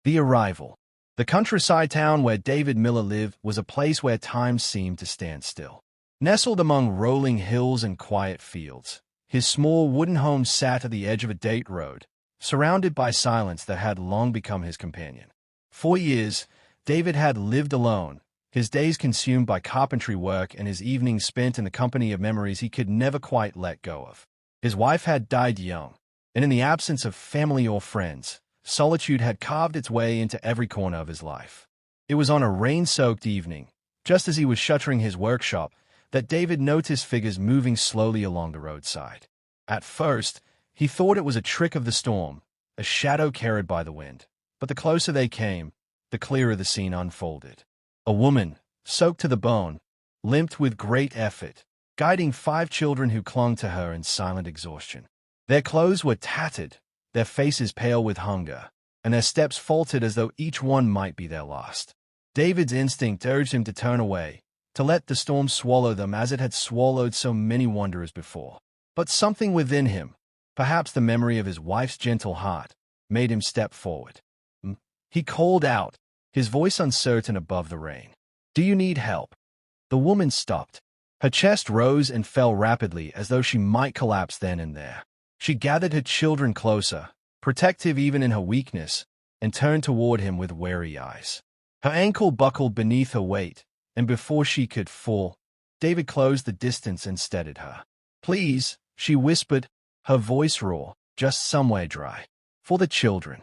The Arrival. The countryside town where David Miller lived was a place where time seemed to stand still. Nestled among rolling hills and quiet fields, his small wooden home sat at the edge of a dirt road, surrounded by silence that had long become his companion. For years, David had lived alone, his days consumed by carpentry work and his evenings spent in the company of memories he could never quite let go of. His wife had died young, and in the absence of family or friends, solitude had carved its way into every corner of his life. It was on a rain-soaked evening, just as he was shuttering his workshop, that David noticed figures moving slowly along the roadside. At first, he thought it was a trick of the storm, a shadow carried by the wind. But the closer they came, the clearer the scene unfolded. A woman, soaked to the bone, limped with great effort, guiding 5 children who clung to her in silent exhaustion. Their clothes were tattered, their faces pale with hunger, and their steps faltered as though each one might be their last. David's instinct urged him to turn away, to let the storm swallow them as it had swallowed so many wanderers before. But something within him, perhaps the memory of his wife's gentle heart, made him step forward. He called out, his voice uncertain above the rain. "Do you need help?" The woman stopped. Her chest rose and fell rapidly as though she might collapse then and there. She gathered her children closer, protective even in her weakness, and turned toward him with wary eyes. Her ankle buckled beneath her weight, and before she could fall, David closed the distance and steadied her. "Please," she whispered, her voice raw, just somewhere dry. "For the children."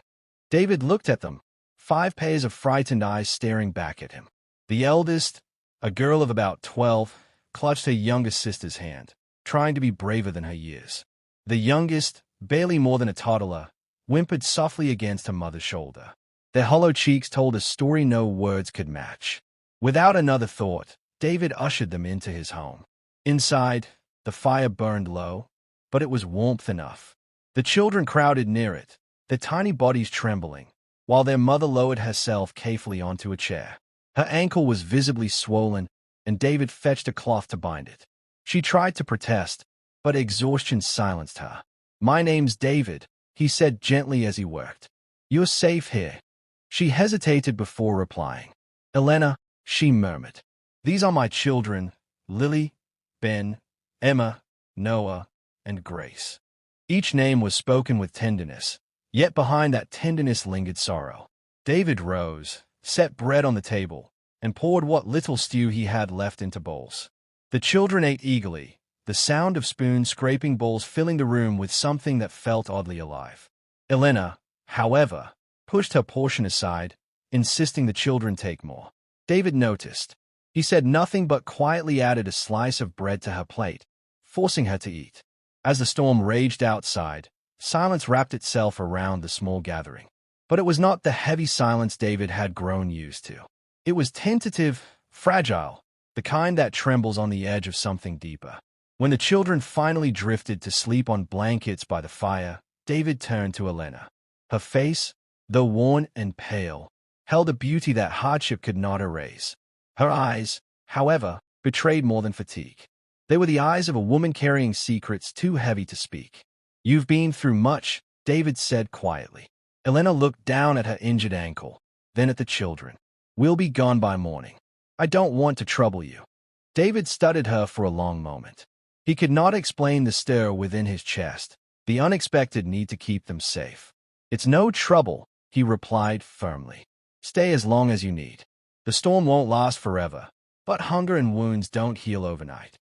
David looked at them, 5 pairs of frightened eyes staring back at him. The eldest, a girl of about 12, clutched her younger sister's hand, trying to be braver than her years. The youngest, barely more than a toddler, whimpered softly against her mother's shoulder. Their hollow cheeks told a story no words could match. Without another thought, David ushered them into his home. Inside, the fire burned low, but it was warmth enough. The children crowded near it, their tiny bodies trembling, while their mother lowered herself carefully onto a chair. Her ankle was visibly swollen, and David fetched a cloth to bind it. She tried to protest, but exhaustion silenced her. "My name's David," he said gently as he worked. "You're safe here." She hesitated before replying. "Elena," she murmured. "These are my children, Lily, Ben, Emma, Noah, and Grace." Each name was spoken with tenderness, yet behind that tenderness lingered sorrow. David rose, set bread on the table, and poured what little stew he had left into bowls. The children ate eagerly, the sound of spoons scraping bowls filling the room with something that felt oddly alive. Elena, however, pushed her portion aside, insisting the children take more. David noticed. He said nothing but quietly added a slice of bread to her plate, forcing her to eat. As the storm raged outside, silence wrapped itself around the small gathering. But it was not the heavy silence David had grown used to. It was tentative, fragile, the kind that trembles on the edge of something deeper. When the children finally drifted to sleep on blankets by the fire, David turned to Elena. Her face, though worn and pale, held a beauty that hardship could not erase. Her eyes, however, betrayed more than fatigue. They were the eyes of a woman carrying secrets too heavy to speak. "You've been through much," David said quietly. Elena looked down at her injured ankle, then at the children. "We'll be gone by morning. I don't want to trouble you." David studied her for a long moment. He could not explain the stir within his chest, the unexpected need to keep them safe. "It's no trouble," he replied firmly. "Stay as long as you need. The storm won't last forever, but hunger and wounds don't heal overnight."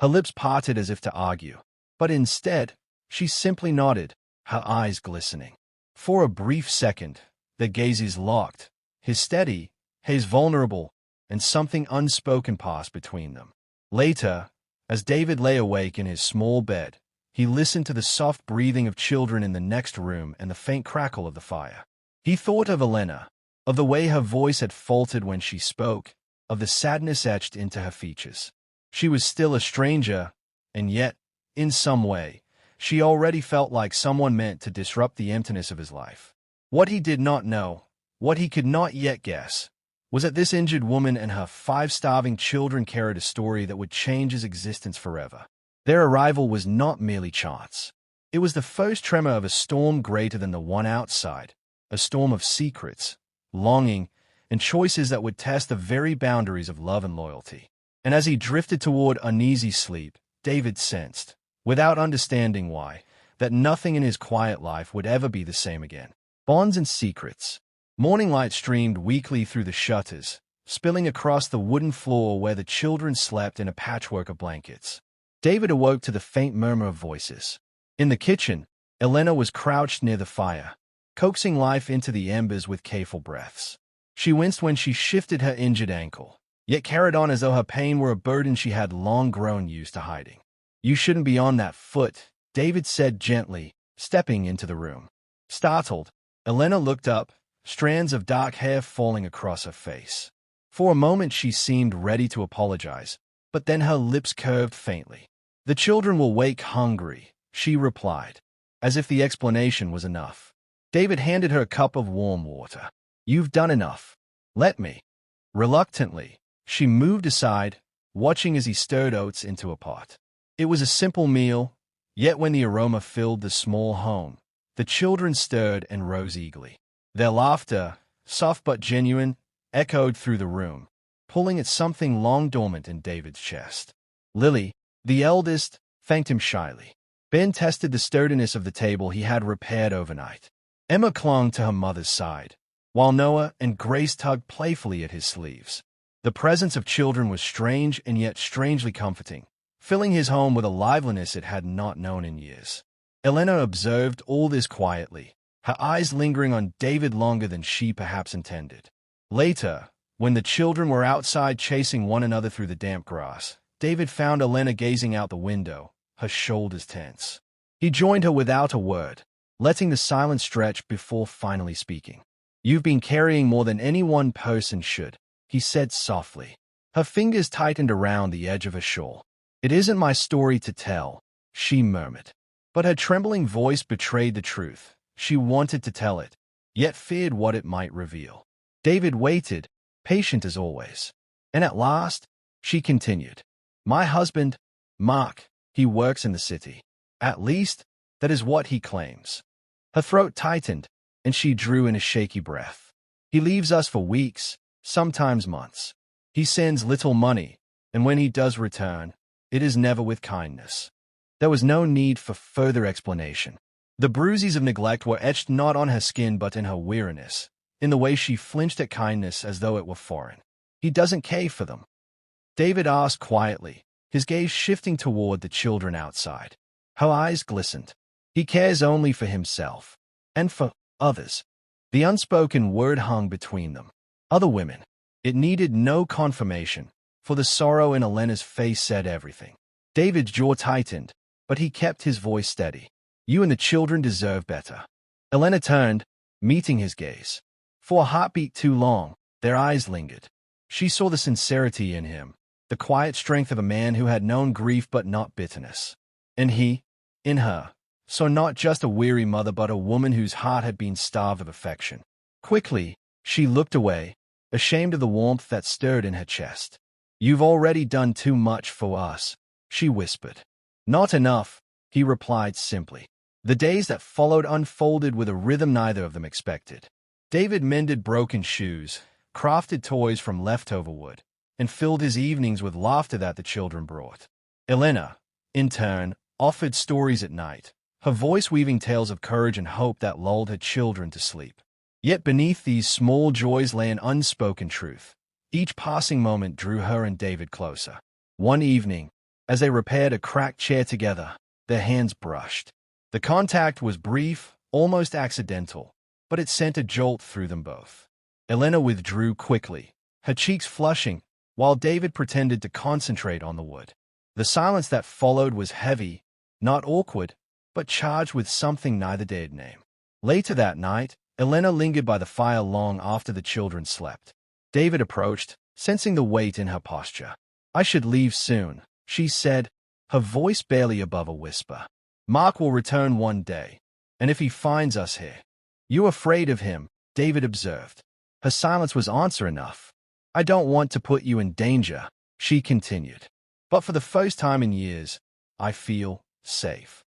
Her lips parted as if to argue, but instead, she simply nodded, her eyes glistening. For a brief second, their gazes locked, his steady, his vulnerable, and something unspoken passed between them. Later, as David lay awake in his small bed, he listened to the soft breathing of children in the next room and the faint crackle of the fire. He thought of Elena, of the way her voice had faltered when she spoke, of the sadness etched into her features. She was still a stranger, and yet, in some way, she already felt like someone meant to disrupt the emptiness of his life. What he did not know, what he could not yet guess, was that this injured woman and her 5 starving children carried a story that would change his existence forever. Their arrival was not merely chance. It was the first tremor of a storm greater than the one outside, a storm of secrets, longing, and choices that would test the very boundaries of love and loyalty. And as he drifted toward uneasy sleep, David sensed, without understanding why, that nothing in his quiet life would ever be the same again. Bonds and secrets. Morning light streamed weakly through the shutters, spilling across the wooden floor where the children slept in a patchwork of blankets. David awoke to the faint murmur of voices. In the kitchen, Elena was crouched near the fire, coaxing life into the embers with careful breaths. She winced when she shifted her injured ankle, yet carried on as though her pain were a burden she had long grown used to hiding. "You shouldn't be on that foot," David said gently, stepping into the room. Startled, Elena looked up, strands of dark hair falling across her face. For a moment she seemed ready to apologize, but then her lips curved faintly. "The children will wake hungry," she replied, as if the explanation was enough. David handed her a cup of warm water. "You've done enough. Let me." Reluctantly, she moved aside, watching as he stirred oats into a pot. It was a simple meal, yet when the aroma filled the small home, the children stirred and rose eagerly. Their laughter, soft but genuine, echoed through the room, pulling at something long dormant in David's chest. Lily, the eldest, thanked him shyly. Ben tested the sturdiness of the table he had repaired overnight. Emma clung to her mother's side, while Noah and Grace tugged playfully at his sleeves. The presence of children was strange and yet strangely comforting, filling his home with a liveliness it had not known in years. Elena observed all this quietly, her eyes lingering on David longer than she perhaps intended. Later, when the children were outside chasing one another through the damp grass, David found Elena gazing out the window, her shoulders tense. He joined her without a word, letting the silence stretch before finally speaking. "You've been carrying more than any one person should," he said softly. Her fingers tightened around the edge of her shawl. "It isn't my story to tell," she murmured. But her trembling voice betrayed the truth. She wanted to tell it, yet feared what it might reveal. David waited, patient as always. And at last, she continued. "My husband, Mark, he works in the city. At least, that is what he claims." Her throat tightened, and she drew in a shaky breath. "He leaves us for weeks, sometimes months. He sends little money, and when he does return, it is never with kindness." There was no need for further explanation. The bruises of neglect were etched not on her skin but in her weariness, in the way she flinched at kindness as though it were foreign. "He doesn't care for them?" David asked quietly, his gaze shifting toward the children outside. Her eyes glistened. "He cares only for himself. And for others." The unspoken word hung between them. Other women. It needed no confirmation, for the sorrow in Elena's face said everything. David's jaw tightened, but he kept his voice steady. "You and the children deserve better." Elena turned, meeting his gaze. For a heartbeat too long, their eyes lingered. She saw the sincerity in him, the quiet strength of a man who had known grief but not bitterness. And he, in her, saw not just a weary mother but a woman whose heart had been starved of affection. Quickly, she looked away, ashamed of the warmth that stirred in her chest. "You've already done too much for us," she whispered. "Not enough," he replied simply. The days that followed unfolded with a rhythm neither of them expected. David mended broken shoes, crafted toys from leftover wood, and filled his evenings with laughter that the children brought. Elena, in turn, offered stories at night, her voice weaving tales of courage and hope that lulled her children to sleep. Yet beneath these small joys lay an unspoken truth. Each passing moment drew her and David closer. One evening, as they repaired a cracked chair together, their hands brushed. The contact was brief, almost accidental, but it sent a jolt through them both. Elena withdrew quickly, her cheeks flushing, while David pretended to concentrate on the wood. The silence that followed was heavy, not awkward, but charged with something neither dared name. Later that night, Elena lingered by the fire long after the children slept. David approached, sensing the weight in her posture. "I should leave soon," she said, her voice barely above a whisper. "Mark will return one day, and if he finds us here—" "You afraid of him," David observed. Her silence was answer enough. "I don't want to put you in danger," she continued. "But for the first time in years, I feel safe."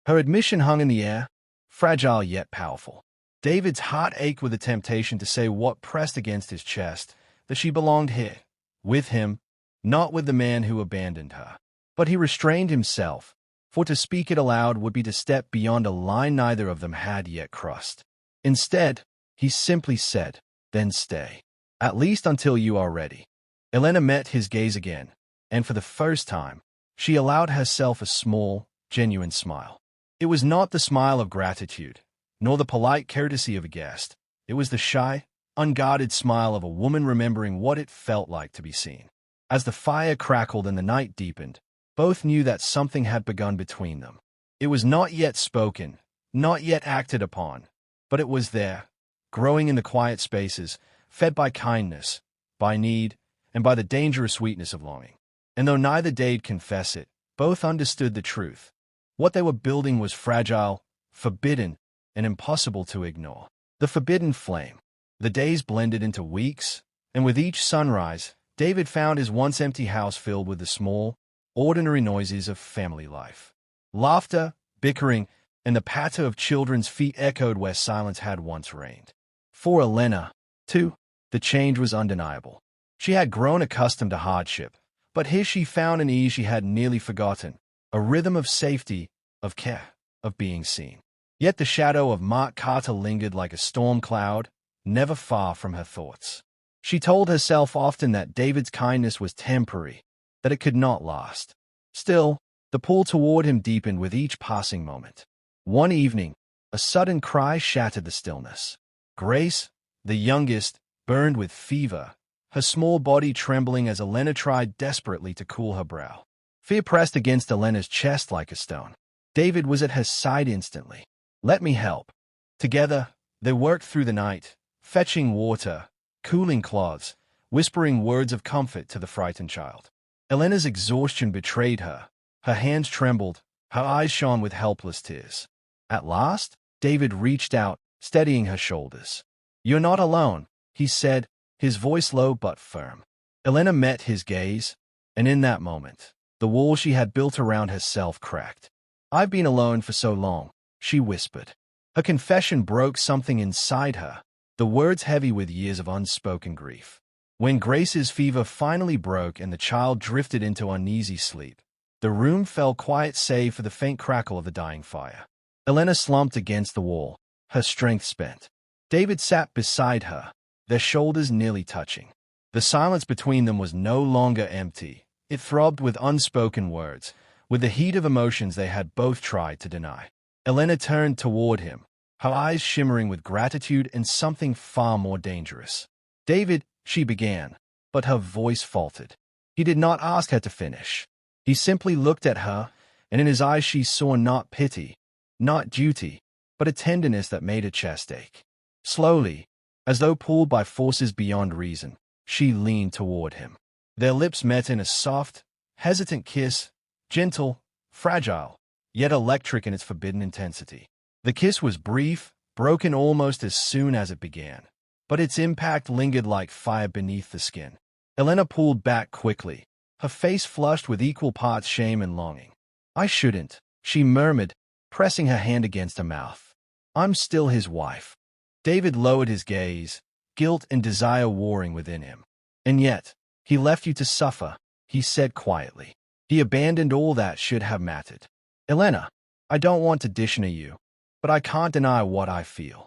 Her admission hung in the air, fragile yet powerful. David's heart ached with the temptation to say what pressed against his chest, that she belonged here, with him, not with the man who abandoned her. But he restrained himself, for to speak it aloud would be to step beyond a line neither of them had yet crossed. Instead, he simply said, "Then stay. At least until you are ready." Elena met his gaze again, and for the first time, she allowed herself a small, genuine smile. It was not the smile of gratitude, nor the polite courtesy of a guest. It was the shy, unguarded smile of a woman remembering what it felt like to be seen. As the fire crackled and the night deepened, both knew that something had begun between them. It was not yet spoken, not yet acted upon, but it was there, growing in the quiet spaces, fed by kindness, by need, and by the dangerous sweetness of longing. And though neither dared confess it, both understood the truth. What they were building was fragile, forbidden, and impossible to ignore. The forbidden flame. The days blended into weeks, and with each sunrise, David found his once empty house filled with the small, ordinary noises of family life. Laughter, bickering, and the patter of children's feet echoed where silence had once reigned. For Elena, too, the change was undeniable. She had grown accustomed to hardship, but here she found an ease she had nearly forgotten, a rhythm of safety, of care, of being seen. Yet the shadow of Mark Carter lingered like a storm cloud, never far from her thoughts. She told herself often that David's kindness was temporary, that it could not last. Still, the pull toward him deepened with each passing moment. One evening, a sudden cry shattered the stillness. Grace, the youngest, burned with fever, her small body trembling as Elena tried desperately to cool her brow. Fear pressed against Elena's chest like a stone. David was at her side instantly. "Let me help." Together, they worked through the night, fetching water, cooling cloths, whispering words of comfort to the frightened child. Elena's exhaustion betrayed her. Her hands trembled, her eyes shone with helpless tears. At last, David reached out, steadying her shoulders. "You're not alone," he said, his voice low but firm. Elena met his gaze, and in that moment, the wall she had built around herself cracked. "I've been alone for so long," she whispered. Her confession broke something inside her, the words heavy with years of unspoken grief. When Grace's fever finally broke and the child drifted into uneasy sleep, the room fell quiet save for the faint crackle of the dying fire. Elena slumped against the wall, her strength spent. David sat beside her, their shoulders nearly touching. The silence between them was no longer empty. It throbbed with unspoken words, with the heat of emotions they had both tried to deny. Elena turned toward him, her eyes shimmering with gratitude and something far more dangerous. "David," she began, but her voice faltered. He did not ask her to finish. He simply looked at her, and in his eyes she saw not pity, not duty, but a tenderness that made her chest ache. Slowly, as though pulled by forces beyond reason, she leaned toward him. Their lips met in a soft, hesitant kiss, gentle, fragile, yet electric in its forbidden intensity. The kiss was brief, broken almost as soon as it began, but its impact lingered like fire beneath the skin. Elena pulled back quickly, her face flushed with equal parts shame and longing. "I shouldn't," she murmured, pressing her hand against her mouth. "I'm still his wife." David lowered his gaze, guilt and desire warring within him. "And yet, he left you to suffer," he said quietly. "He abandoned all that should have mattered." "Elena, I don't want to dishonor you, but I can't deny what I feel."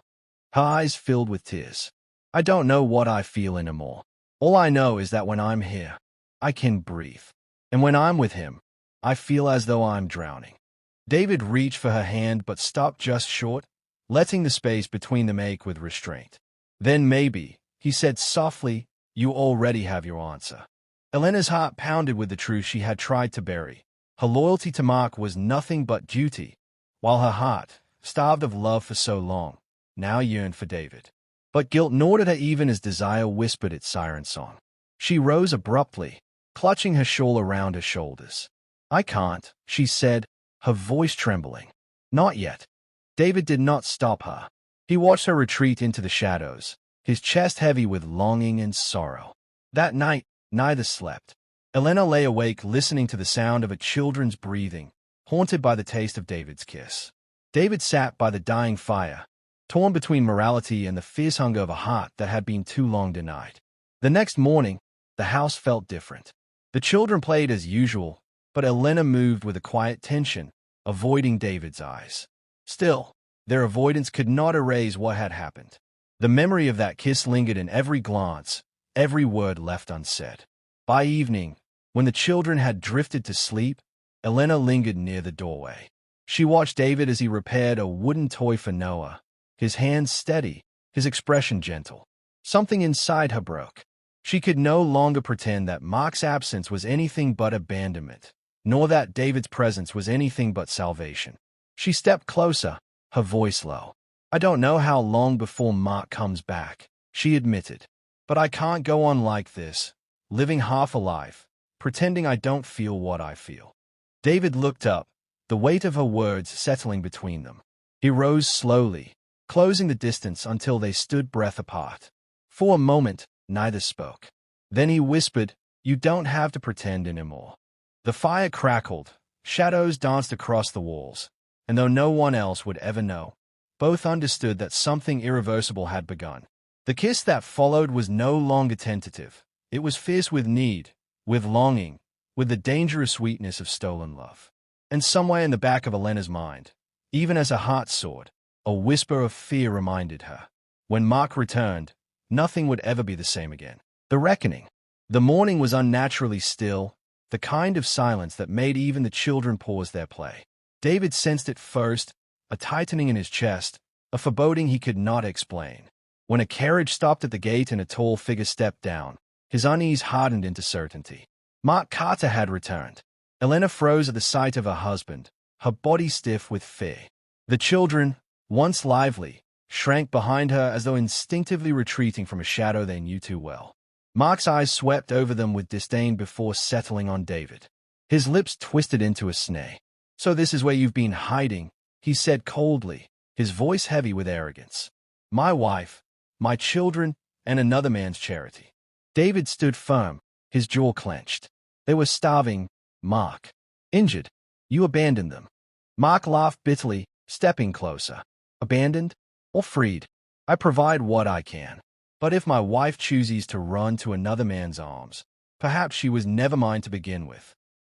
Her eyes filled with tears. "I don't know what I feel anymore. All I know is that when I'm here, I can breathe. And when I'm with him, I feel as though I'm drowning." David reached for her hand but stopped just short, letting the space between them ache with restraint. "Then maybe," he said softly, "you already have your answer." Elena's heart pounded with the truth she had tried to bury. Her loyalty to Mark was nothing but duty, while her heart, starved of love for so long, now yearned for David. But guilt gnawed at her even as desire whispered its siren song. She rose abruptly, clutching her shawl around her shoulders. "I can't," she said, her voice trembling. "Not yet." David did not stop her. He watched her retreat into the shadows, his chest heavy with longing and sorrow. That night, neither slept. Elena lay awake listening to the sound of her children's breathing, haunted by the taste of David's kiss. David sat by the dying fire, torn between morality and the fierce hunger of a heart that had been too long denied. The next morning, the house felt different. The children played as usual, but Elena moved with a quiet tension, avoiding David's eyes. Still, their avoidance could not erase what had happened. The memory of that kiss lingered in every glance, every word left unsaid. By evening, when the children had drifted to sleep, Elena lingered near the doorway. She watched David as he repaired a wooden toy for Noah, his hands steady, his expression gentle. Something inside her broke. She could no longer pretend that Mark's absence was anything but abandonment, nor that David's presence was anything but salvation. She stepped closer, her voice low. "I don't know how long before Mark comes back," she admitted. "But I can't go on like this, living half a life, pretending I don't feel what I feel." David looked up, the weight of her words settling between them. He rose slowly, closing the distance until they stood breath apart. For a moment, neither spoke. Then he whispered, "You don't have to pretend anymore." The fire crackled, shadows danced across the walls, and though no one else would ever know, both understood that something irreversible had begun. The kiss that followed was no longer tentative. It was fierce with need, with longing, with the dangerous sweetness of stolen love. And somewhere in the back of Elena's mind, even as her heart soared, a whisper of fear reminded her. When Mark returned, nothing would ever be the same again. The reckoning. The morning was unnaturally still, the kind of silence that made even the children pause their play. David sensed it first, a tightening in his chest, a foreboding he could not explain. When a carriage stopped at the gate and a tall figure stepped down, his unease hardened into certainty. Mark Carter had returned. Elena froze at the sight of her husband, her body stiff with fear. The children, once lively, shrank behind her as though instinctively retreating from a shadow they knew too well. Mark's eyes swept over them with disdain before settling on David. His lips twisted into a sneer. "So this is where you've been hiding," he said coldly, his voice heavy with arrogance. "My wife, my children, and another man's charity." David stood firm, his jaw clenched. "They were starving, Mark. Injured. You abandoned them." Mark laughed bitterly, stepping closer. "Abandoned? Or freed? I provide what I can. But if my wife chooses to run to another man's arms, perhaps she was never mine to begin with."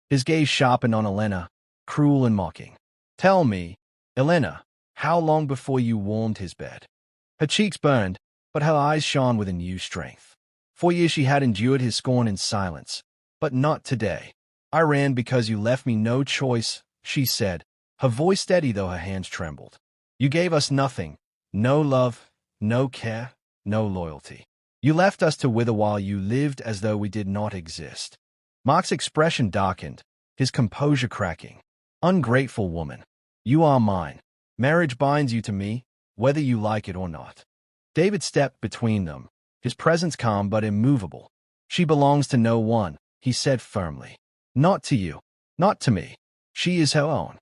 His gaze sharpened on Elena, cruel and mocking. "Tell me, Elena, how long before you warmed his bed?" Her cheeks burned, but her eyes shone with a new strength. 4 years she had endured his scorn in silence, but not today. "I ran because you left me no choice," she said, her voice steady though her hands trembled. "You gave us nothing, no love, no care, no loyalty. You left us to wither while you lived as though we did not exist." Mark's expression darkened, his composure cracking. "Ungrateful woman. You are mine. Marriage binds you to me, whether you like it or not." David stepped between them, his presence calm but immovable. "She belongs to no one," he said firmly. "Not to you. Not to me. She is her own."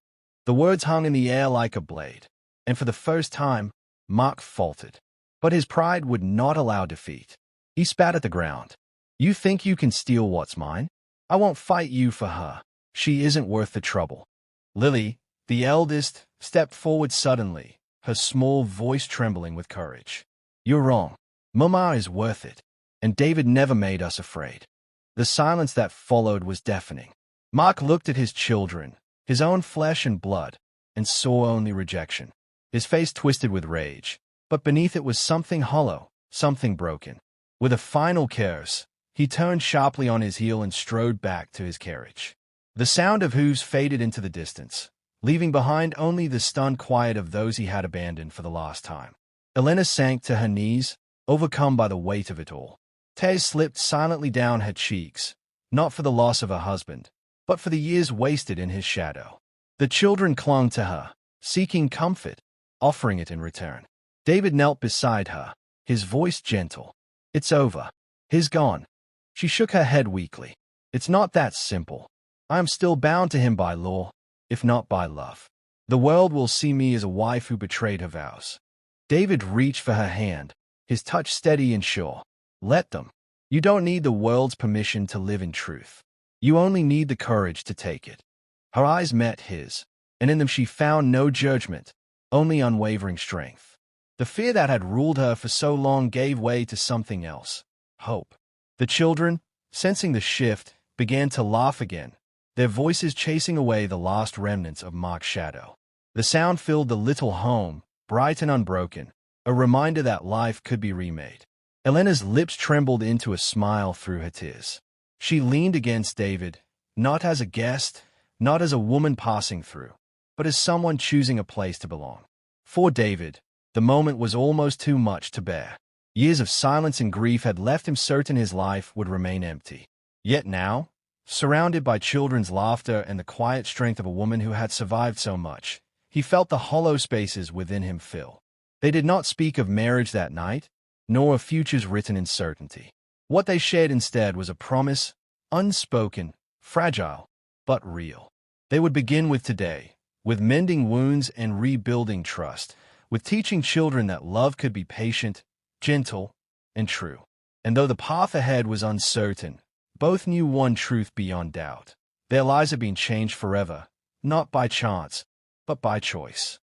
The words hung in the air like a blade, and for the first time, Mark faltered. But his pride would not allow defeat. He spat at the ground. "You think you can steal what's mine? I won't fight you for her. She isn't worth the trouble." Lily, the eldest, stepped forward suddenly, her small voice trembling with courage. "You're wrong. Mama is worth it, and David never made us afraid." The silence that followed was deafening. Mark looked at his children, his own flesh and blood, and saw only rejection. His face twisted with rage, but beneath it was something hollow, something broken. With a final curse, he turned sharply on his heel and strode back to his carriage. The sound of hooves faded into the distance, leaving behind only the stunned quiet of those he had abandoned for the last time. Elena sank to her knees, overcome by the weight of it all. Tears slipped silently down her cheeks, not for the loss of her husband, but for the years wasted in his shadow. The children clung to her, seeking comfort, offering it in return. David knelt beside her, his voice gentle. "It's over. He's gone." She shook her head weakly. "It's not that simple. I am still bound to him by law, if not by love. The world will see me as a wife who betrayed her vows." David reached for her hand, his touch steady and sure. "Let them. You don't need the world's permission to live in truth. You only need the courage to take it." Her eyes met his, and in them she found no judgment, only unwavering strength. The fear that had ruled her for so long gave way to something else: hope. The children, sensing the shift, began to laugh again, their voices chasing away the last remnants of Mark's shadow. The sound filled the little home, bright and unbroken, a reminder that life could be remade. Elena's lips trembled into a smile through her tears. She leaned against David, not as a guest, not as a woman passing through, but as someone choosing a place to belong. For David, the moment was almost too much to bear. Years of silence and grief had left him certain his life would remain empty. Yet now, surrounded by children's laughter and the quiet strength of a woman who had survived so much, he felt the hollow spaces within him fill. They did not speak of marriage that night, nor of futures written in certainty. What they shared instead was a promise, unspoken, fragile, but real. They would begin with today, with mending wounds and rebuilding trust, with teaching children that love could be patient, gentle, and true. And though the path ahead was uncertain, both knew one truth beyond doubt: their lives had been changed forever, not by chance, but by choice.